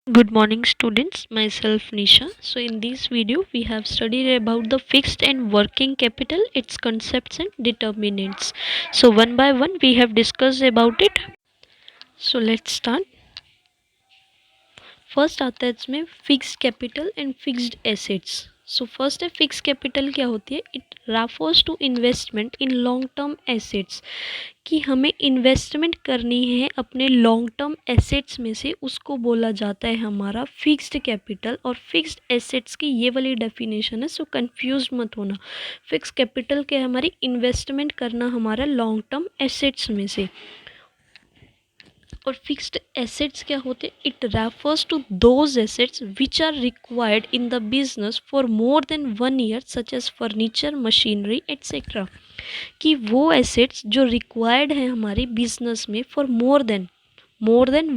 Good morning students, myself Nisha. So in this video we have studied about the fixed and working capital, its concepts and determinants. So one by one we have discussed about it. So let's start. First आता है इसमें fixed capital and fixed assets. So first है fix capital. क्या होती है? It refers to investment in long term assets. कि हमें investment करनी है अपने लॉन्ग टर्म एसेट्स में से, उसको बोला जाता है हमारा फिक्स्ड कैपिटल. और फिक्स्ड एसेट्स की ये वाली डेफिनेशन है, सो कंफ्यूज मत होना. फिक्स कैपिटल क्या है? हमारी इन्वेस्टमेंट करना हमारा लॉन्ग टर्म एसेट्स में से. और फिक्स्ड एसेट्स क्या होते हैं? It refers to those assets which are required in the business for more than 1 year, such as furniture, machinery etcetera. कि वो एसेट्स जो रिक्वायर्ड हैं हमारी बिजनेस में फॉर मोर देन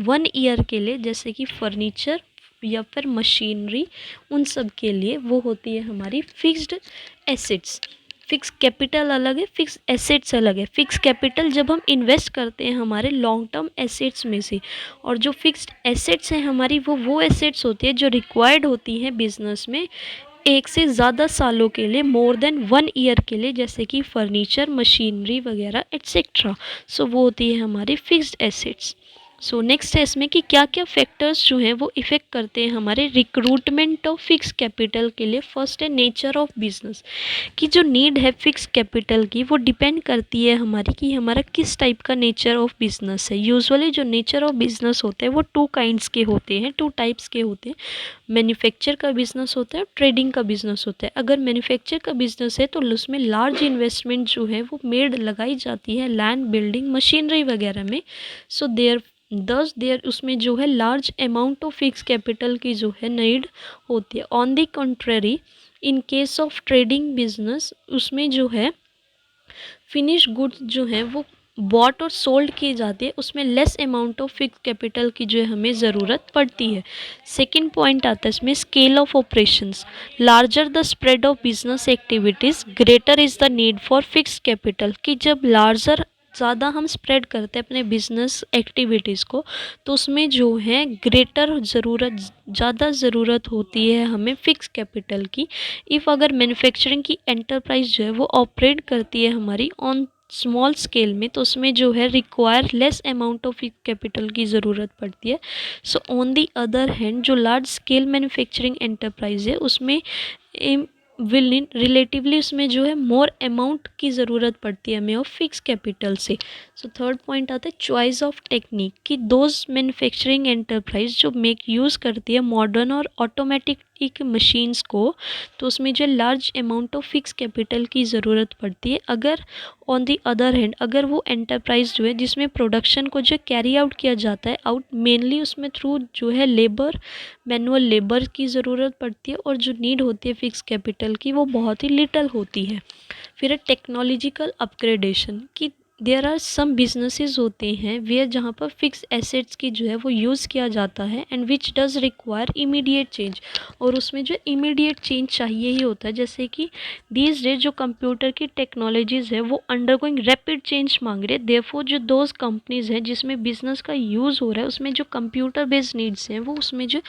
1 ईयर के लिए, जैसे कि फर्नीचर या फिर मशीनरी, उन सब के लिए वो होती है हमारी फिक्स्ड एसेट्स. फिक्स कैपिटल अलग है, फिक्स एसेट्स अलग है. फिक्स कैपिटल जब हम इन्वेस्ट करते हैं हमारे लॉन्ग टर्म एसेट्स में से, और जो फिक्स्ड एसेट्स हैं हमारी वो एसेट्स होती है जो रिक्वायर्ड होती हैं बिजनेस में एक से ज़्यादा सालों के लिए, मोर देन 1 ईयर के लिए, जैसे कि फर्नीचर, मशीनरी वगैरह एट्सेट्रा. सो वो होती है हमारी फिक्स्ड एसेट्स. सो नेक्स्ट है इसमें कि क्या क्या फैक्टर्स जो हैं वो इफ़ेक्ट करते हैं हमारे रिक्रूटमेंट ऑफ फिक्स कैपिटल के लिए. फर्स्ट है नेचर ऑफ बिजनेस. कि जो नीड है फिक्स कैपिटल की वो डिपेंड करती है हमारी कि हमारा किस टाइप का नेचर ऑफ बिजनेस है. यूजुअली जो नेचर ऑफ बिजनेस होता है वो टू काइंड्स के होते हैं, टू टाइप्स के होते हैं. मैन्युफैक्चर का बिजनेस होता है, ट्रेडिंग का बिजनेस होता है. अगर मैन्युफैक्चर का बिजनेस है तो उसमें लार्ज इन्वेस्टमेंट जो है वो मेड लगाई जाती है लैंड, बिल्डिंग, मशीनरी वगैरह में. सो देयर उसमें जो है large amount of fix capital की जो है नीड होती है. On the contrary, in case of trading business, उसमें जो है फिनिश गुड्स जो हैं वो बॉट और सोल्ड की जाती है, उसमें less amount of fix capital की जो है हमें ज़रूरत पड़ती है. सेकंड पॉइंट आता है इसमें scale of operations. Larger the spread of business activities, greater is the need for fix capital. कि जब लार्जर ज़्यादा हम स्प्रेड करते हैं अपने बिजनेस एक्टिविटीज़ को, तो उसमें जो है ग्रेटर ज़रूरत, ज़्यादा ज़रूरत होती है हमें फिक्स कैपिटल की. इफ़ अगर मैन्युफैक्चरिंग की एंटरप्राइज जो है वो ऑपरेट करती है हमारी ऑन स्मॉल स्केल में, तो उसमें जो है require less amount of capital की ज़रूरत पड़ती है. So on the other hand जो लार्ज स्केल मैन्युफैक्चरिंग एंटरप्राइज है उसमें विल नीड रिलेटिवली, उसमें जो है मोर अमाउंट की ज़रूरत पड़ती है हमें ऑफ फिक्स कैपिटल से. सो थर्ड पॉइंट आता है चॉइस ऑफ टेक्निक. कि दोज मैन्युफैक्चरिंग एंटरप्राइज जो मेक यूज़ करती है मॉडर्न और ऑटोमेटिक मशीन्स को, तो उसमें जो large amount of fix capital की ज़रूरत पड़ती है. अगर ऑन दी अदर हैंड अगर वो एंटरप्राइज जो है जिसमें प्रोडक्शन को जो कैरी आउट किया जाता है आउट मेनली, उसमें थ्रू जो है लेबर, मैनुअल लेबर की ज़रूरत पड़ती है, और जो नीड होती है फिक्स कैपिटल की वो बहुत ही लिटल होती है. फिर है टेक्नोलॉजिकल अपग्रेडेशन. कि देयर आर सम बिजनेसेस होते हैं वेयर जहाँ पर फिक्स एसेट्स की जो है वो यूज़ किया जाता है and which does require immediate change. और उसमें जो इमीडिएट चेंज चाहिए ही होता है, जैसे कि दीज डेज जो कंप्यूटर की टेक्नोलॉजीज़ है वो अंडरगोइंग रैपिड चेंज मांग रहे हैं. देयरफॉर जो दोज कंपनीज़ हैं जिसमें बिजनेस का यूज़ हो रहा है उसमें जो कंप्यूटर बेस्ड नीड्स हैं वो उसमें जो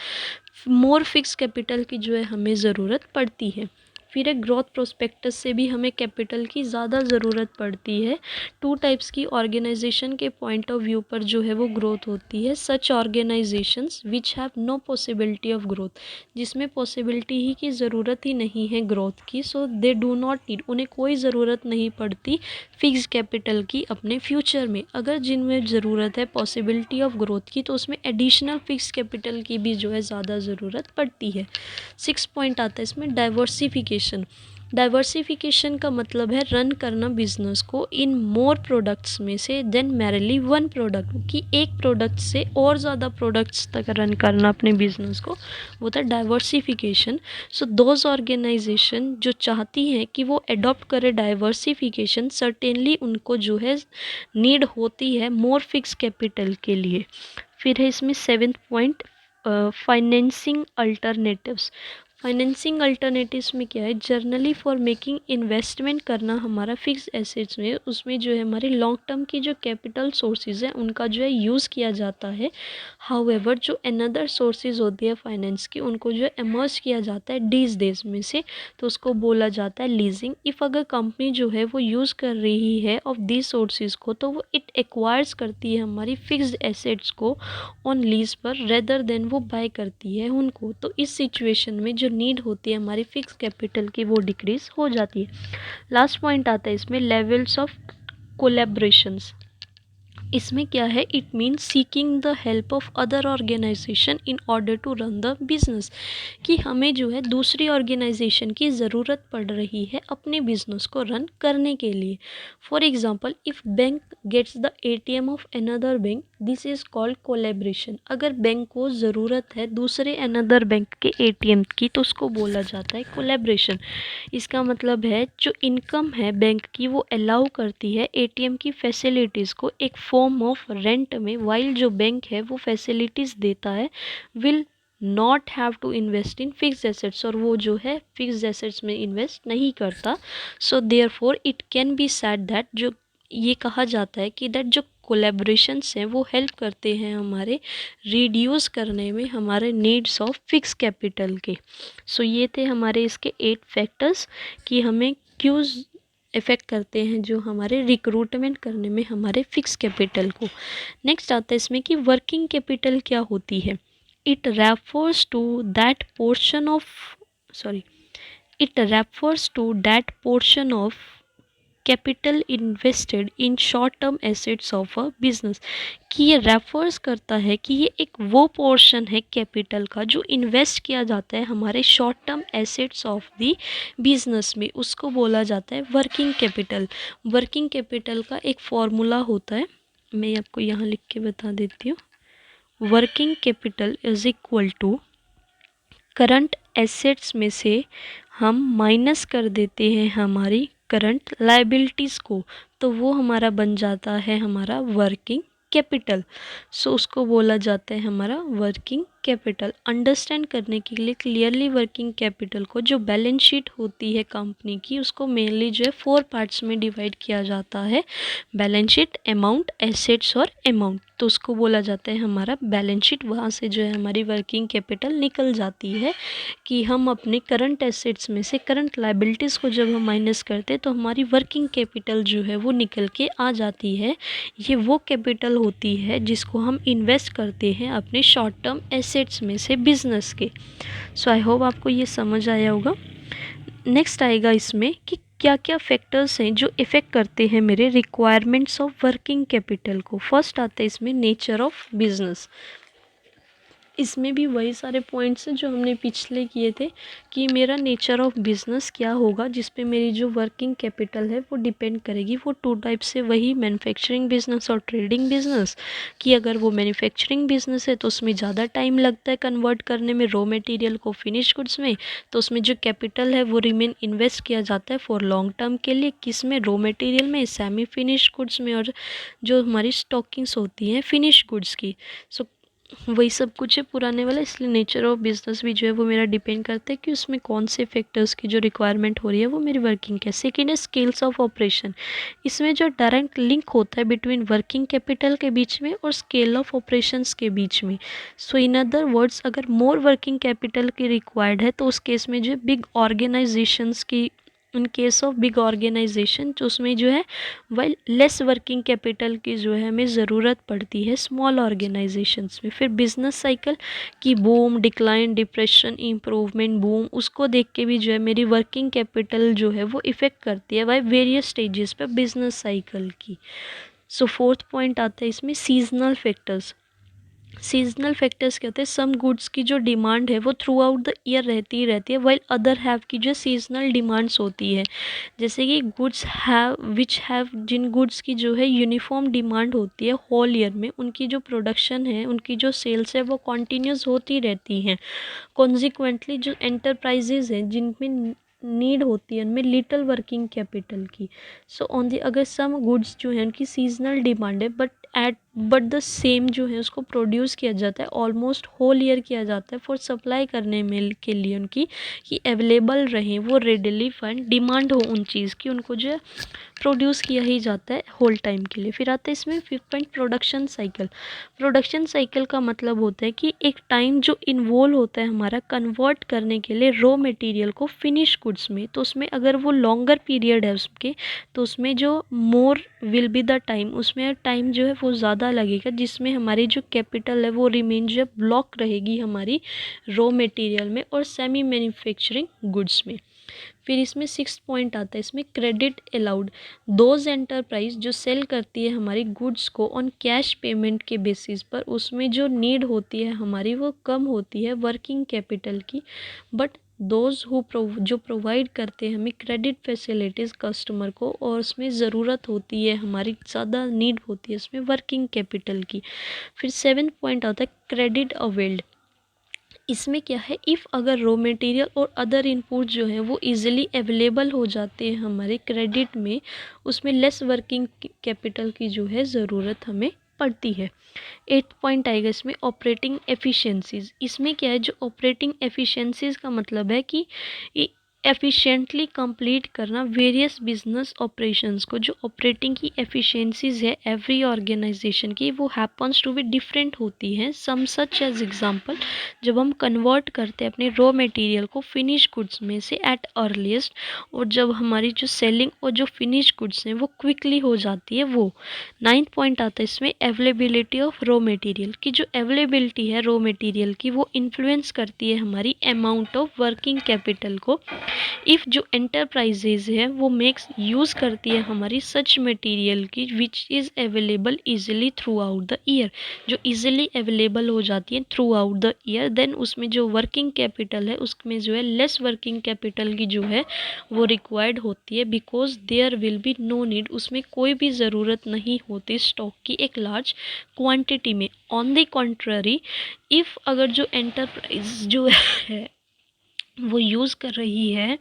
मोर फिक्स कैपिटल की जो है हमें ज़रूरत पड़ती है. फिर एक ग्रोथ प्रोस्पेक्टस से भी हमें कैपिटल की ज़्यादा ज़रूरत पड़ती है. टू टाइप्स की ऑर्गेनाइजेशन के पॉइंट ऑफ व्यू पर जो है वो ग्रोथ होती है. Such organizations which have no possibility of growth, जिसमें पॉसिबिलिटी ही की ज़रूरत ही नहीं है ग्रोथ की. So they do not need, उन्हें कोई ज़रूरत नहीं पड़ती फिक्स कैपिटल की अपने फ्यूचर में. अगर जिनमें ज़रूरत है पॉसिबिलिटी ऑफ ग्रोथ की, तो उसमें एडिशनल फिक्स कैपिटल की भी जो है ज़्यादा ज़रूरत पड़ती है. सिक्स पॉइंट आता है इसमें डाइवर्सिफिकेशन. डाइवर्सिफिकेशन का मतलब है रन करना बिजनेस को इन मोर प्रोडक्ट्स में से देन मैरिली वन प्रोडक्ट. कि एक प्रोडक्ट से और ज़्यादा प्रोडक्ट्स तक रन करना अपने बिजनेस को, वो था डाइवर्सिफिकेशन. सो दोज ऑर्गेनाइजेशन जो चाहती हैं कि वो अडॉप्ट करे डाइवर्सिफिकेशन, सर्टेनली उनको जो है नीड होती है मोर फिक्स कैपिटल के लिए. फिर है इसमें seventh point financing alternatives. Financing alternatives में क्या है, जर्नली फॉर मेकिंग इन्वेस्टमेंट करना हमारा फिक्स एसेट्स में, उसमें जो है हमारे लॉन्ग टर्म की जो कैपिटल सोर्सेज हैं उनका जो है यूज़ किया जाता है। हाउएवर जो अनदर सोर्सेज होती है फाइनेंस की, उनको जो है इमर्ज किया जाता है डीज डेज में से, तो उसको बोला जाता है लीजिंग। इफ़ अगर कंपनी जो है वो यूज़ कर रही है ऑफ दीज सोर्सेज को, तो वो इट एक्वायर्स करती है हमारी फिक्स्ड एसेट्स को ऑन लीज पर रेदर देन वो बाय करती है उनको। तो इस सिचुएशन में जो नीड होती है हमारी फिक्स कैपिटल की वो डिक्रीज हो जाती है। लास्ट पॉइंट आता है इसमें लेवल्स ऑफ कोलैबोरेशंस। इसमें क्या है, it means seeking the help of other organisation in order to run the business, कि हमें जो है दूसरी ऑर्गेनाइजेशन की ज़रूरत पड़ रही है अपने बिजनेस को रन करने के लिए। For example, if bank gets the ATM of another bank, this is called collaboration. अगर बैंक को ज़रूरत है दूसरे अनदर बैंक के एटीएम की, तो उसको बोला जाता है कोलैबोरेशन। इसका मतलब है जो इनकम है बैंक की वो अलाउ करती है एटीएम की फैसिलिटीज़ को एक फॉर्म ऑफ रेंट में, वाइल जो बैंक है वो फैसिलिटीज़ देता है will not have to invest in fix assets, और वो जो है फिक्स एसेट्स में इन्वेस्ट नहीं करता। So therefore it can be said that, जो ये कहा जाता है कि दैट जो कोलैबोरेशंस हैं वो हेल्प करते हैं हमारे रिड्यूस करने में हमारे नीड्स ऑफ फिक्स कैपिटल के। सो ये थे हमारे इसके 8 फैक्टर्स कि हमें क्यों इफ़ेक्ट करते हैं जो हमारे रिक्रूटमेंट करने में हमारे फिक्स कैपिटल को। नेक्स्ट आता है इसमें कि वर्किंग कैपिटल क्या होती है। It refers to that portion of sorry it refers to that portion of capital invested in short term assets of a business, कि ये रेफर्स करता है कि ये एक वो पोर्शन है कैपिटल का जो इन्वेस्ट किया जाता है हमारे short term assets of the business में, उसको बोला जाता है वर्किंग कैपिटल। वर्किंग कैपिटल का एक फॉर्मूला होता है, मैं आपको यहाँ लिख के बता देती हूँ। Working capital is equal to current assets में से हम माइनस कर देते हैं हमारी करंट लाइबिलिटीज़ को, तो वो हमारा बन जाता है हमारा वर्किंग कैपिटल। सो उसको बोला जाता है हमारा वर्किंग कैपिटल। अंडरस्टैंड करने के लिए क्लियरली वर्किंग कैपिटल को, जो बैलेंस शीट होती है कंपनी की, उसको मेनली जो है 4 पार्ट्स में डिवाइड किया जाता है, बैलेंस शीट, अमाउंट, एसेट्स और अमाउंट। तो उसको बोला जाता है हमारा बैलेंस शीट। वहाँ से जो है हमारी वर्किंग कैपिटल निकल जाती है कि हम अपने करंट एसेट्स में से करंट लाइबिलिटीज़ को जब हम माइनस करते हैं तो हमारी वर्किंग कैपिटल जो है वो निकल के आ जाती है। ये वो कैपिटल होती है जिसको हम इन्वेस्ट करते हैं अपने शॉर्ट टर्म एसेट्स में से बिजनेस के। सो आई होप आपको ये समझ आया होगा। नेक्स्ट आएगा इसमें कि क्या क्या फैक्टर्स हैं जो इफ़ेक्ट करते हैं मेरे रिक्वायरमेंट्स ऑफ वर्किंग कैपिटल को। फर्स्ट आता है इसमें नेचर ऑफ बिजनेस। इसमें भी वही सारे पॉइंट्स हैं जो हमने पिछले किए थे कि मेरा नेचर ऑफ बिज़नेस क्या होगा जिस पे मेरी जो वर्किंग कैपिटल है वो डिपेंड करेगी। वो 2 टाइप से, वही मैन्युफैक्चरिंग बिजनेस और ट्रेडिंग बिजनेस, कि अगर वो मैन्युफैक्चरिंग बिजनेस है तो उसमें ज़्यादा टाइम लगता है कन्वर्ट करने में रॉ मटेरियल को फिनिश गुड्स में, तो उसमें जो कैपिटल है वो रिमेन इन्वेस्ट किया जाता है फॉर लॉन्ग टर्म के लिए, किस में, रॉ मटेरियल में, सेमी फिनिश गुड्स में, और जो हमारी स्टॉकिंग्स होती हैं फिनिश गुड्स की। सो वही सब कुछ है पुराने वाला। इसलिए नेचर ऑफ बिजनेस भी जो है वो मेरा डिपेंड करता है कि उसमें कौन से फैक्टर्स की जो रिक्वायरमेंट हो रही है वो मेरी वर्किंग है। सेकेंड है स्केल्स ऑफ ऑपरेशन। इसमें जो डायरेक्ट लिंक होता है बिटवीन वर्किंग कैपिटल के बीच में और स्केल ऑफ ऑपरेशंस के बीच में। सो इन अदर वर्ड्स, अगर मोर वर्किंग कैपिटल की रिक्वायर्ड है तो उस केस में जो है बिग ऑर्गेनाइजेशंस की, in case of big organisation तो उसमें जो है वाइल लेस वर्किंग कैपिटल की जो है हमें ज़रूरत पड़ती है स्मॉल ऑर्गेनाइजेशंस में। फिर बिजनेस साइकिल की boom, decline, depression, improvement, boom, उसको देख के भी जो है मेरी वर्किंग कैपिटल जो है वो इफ़ेक्ट करती है वाई वेरियस स्टेजेस पे बिजनेस साइकिल की। सो फोर्थ पॉइंट आता है इसमें सीजनल फैक्टर्स। सीजनल फैक्टर्स कहते हैं सम गुड्स की जो डिमांड है वो थ्रू आउट द ईयर रहती ही रहती है, वाइल अदर हैव की जो सीजनल डिमांड्स होती है। जैसे कि गुड्स हैव विच हैव, जिन गुड्स की जो है यूनिफॉर्म डिमांड होती है होल ईयर में, उनकी जो प्रोडक्शन है, उनकी जो सेल्स है वो कॉन्टीन्यूस होती रहती हैं। कॉन्सिक्वेंटली जो एंटरप्राइजेज हैं जिनमें नीड होती है उनमें लिटल वर्किंग कैपिटल की। सो ऑन दी, अगर सम गुड्स जो हैं उनकी सीजनल डिमांड है but at but the same जो है उसको प्रोड्यूस किया जाता है, ऑलमोस्ट होल ईयर किया जाता है फॉर सप्लाई करने में के लिए उनकी, कि अवेलेबल रहें वो रेडिली फंड, डिमांड हो उन चीज़ की, उनको जो है प्रोड्यूस किया ही जाता है होल टाइम के लिए। फिर आता है इसमें 5th point, production cycle. Production cycle का मतलब होता है कि एक टाइम जो इन्वॉल्व होता है हमारा कन्वर्ट करने के लिए रॉ मटेरियल को फिनिश गुड्स में, तो उसमें अगर वो लॉन्गर पीरियड है उसके, तो उसमें जो more will be the time, उसमें टाइम जो है वो ज़्यादा लगेगा, जिसमें हमारी जो कैपिटल है वो रिमेन जो है ब्लॉक रहेगी हमारी रॉ मटेरियल में और सेमी मैन्युफैक्चरिंग गुड्स में। फिर इसमें 6th पॉइंट आता है इसमें, क्रेडिट अलाउड। दोज एंटरप्राइज जो सेल करती है हमारी गुड्स को ऑन कैश पेमेंट के बेसिस पर, उसमें जो नीड होती है हमारी वो कम होती है वर्किंग कैपिटल की, बट दोज हु जो प्रोवाइड करते हैं हमें क्रेडिट फैसिलिटीज़ कस्टमर को, और उसमें ज़रूरत होती है हमारी, ज़्यादा नीड होती है उसमें वर्किंग कैपिटल की। फिर 7th पॉइंट आता है क्रेडिट अवेल्ड। इसमें क्या है, इफ़ अगर रॉ मटेरियल और अदर इनपुट जो हैं वो इजीली अवेलेबल हो जाते हैं हमारे क्रेडिट में, उसमें लेस वर्किंग कैपिटल की जो है ज़रूरत हमें पड़ती है। 8th पॉइंट आएगा इसमें, ऑपरेटिंग एफिशिएंसीज। इसमें क्या है, जो ऑपरेटिंग एफिशिएंसीज का मतलब है कि एफिशिएंटली कंप्लीट करना वेरियस बिजनेस ऑपरेशंस को। जो ऑपरेटिंग की एफिशिएंसीज है एवरी ऑर्गेनाइजेशन की, वो हैपन्स टू बी डिफरेंट होती हैं। सम सच एज एग्जांपल, जब हम कन्वर्ट करते हैं अपने रॉ मटेरियल को फिनिश गुड्स में से एट अर्लीस्ट, और जब हमारी जो सेलिंग और जो फिनिश गुड्स हैं वो क्विकली हो जाती है वो। 9th पॉइंट आता है इसमें, अवेलेबिलिटी ऑफ रॉ मटेरियल की। जो अवेलेबिलिटी है रॉ मटेरियल की वो इन्फ्लुएंस करती है हमारी अमाउंट ऑफ वर्किंग कैपिटल को। इफ़ जो एंटरप्राइजेज है वो मेक्स यूज़ करती है हमारी सच मटेरियल की which is available easily throughout the year, जो ईजिली अवेलेबल हो जाती है throughout the year, then उसमें जो वर्किंग कैपिटल है उसमें जो है लेस वर्किंग कैपिटल की जो है वो रिक्वायर्ड होती है, because there will be no need, उसमें कोई भी ज़रूरत नहीं होती स्टॉक की एक लार्ज क्वांटिटी में। ऑन द कॉन्ट्ररी, इफ़ अगर जो एंटरप्राइज जो है वो यूज़ कर रही है,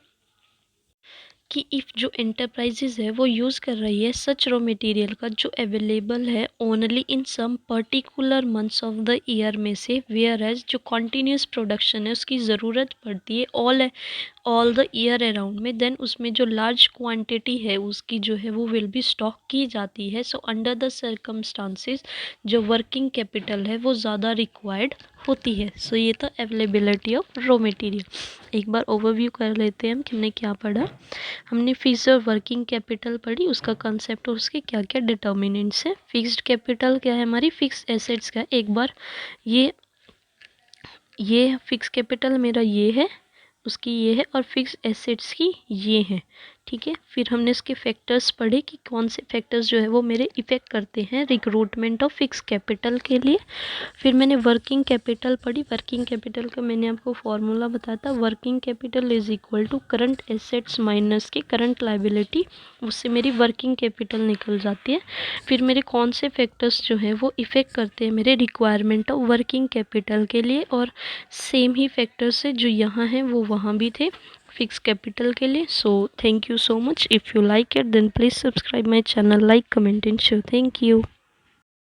कि इफ़ जो एंटरप्राइजेज है वो यूज़ कर रही है सच रॉ मटेरियल का जो अवेलेबल है only in some particular months of the year में से, वेयर एज जो कॉन्टीन्यूस प्रोडक्शन है उसकी ज़रूरत पड़ती है ऑल द ईयर अराउंड में, देन उसमें जो लार्ज क्वांटिटी है उसकी जो है वो विल बी स्टॉक की जाती है। सो अंडर द सर्कमस्टांसेस जो वर्किंग कैपिटल है वो ज़्यादा रिक्वायर्ड होती है। सो ये था अवेलेबिलिटी ऑफ रॉ मटेरियल। एक बार ओवरव्यू कर लेते हैं हम कि हमने क्या पढ़ा। हमने फिक्स्ड और वर्किंग कैपिटल पढ़ी, उसका कंसेप्ट और उसके क्या क्या डिटर्मिनेंट्स है। फिक्स्ड कैपिटल क्या है हमारी, फिक्स्ड एसेट्स का। एक बार ये फिक्स कैपिटल मेरा ये है, उसकी ये है, और फिक्स एसेट्स की ये है, ठीक है। फिर हमने इसके फैक्टर्स पढ़े कि कौन से फैक्टर्स जो है वो मेरे इफ़ेक्ट करते हैं रिक्रूटमेंट ऑफ फिक्स कैपिटल के लिए। फिर मैंने वर्किंग कैपिटल पढ़ी। वर्किंग कैपिटल का मैंने आपको फॉर्मूला बताया था, working capital is equal to current assets minus के करंट लाइबिलिटी, उससे मेरी वर्किंग कैपिटल निकल जाती है। फिर मेरे कौन से फैक्टर्स जो हैं वो इफ़ेक्ट करते हैं मेरे रिक्वायरमेंट ऑफ वर्किंग कैपिटल के लिए, और सेम ही फैक्टर्स है जो यहाँ हैं वो वहाँ भी थे फिक्स कैपिटल के लिए। So thank you so much. If you like it then please subscribe my channel, like comment and share. Thank you.